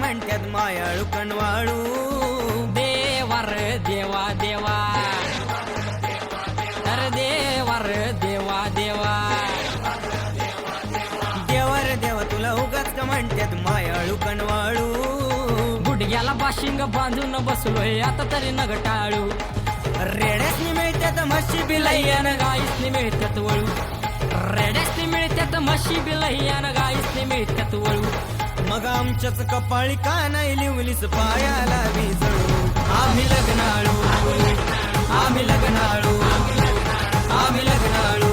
म्हणतात मायाळू कणवाळू. देवार देवा देवा अरे देवार देवा देवा देवर देवा तुला उगाच का म्हणतात मायाळू कणवाळू. गुडघ्याला बाशिंग बांधून बसलोय आता तरी नग टाळू. रेड्यासनी मिळतात म्हशी बिलैयान गाईसनी मिळतात वळू. रेड्यासनी मिळतात म्हशी बिलैयान गाईसनी मिळतात वळू. मग आमच्याच कपाळी का नाही लिवलीस पायाला विजळू. आम्ही लग्नाळू, आम्ही लग्नाळू, आम्ही लग्नाळू.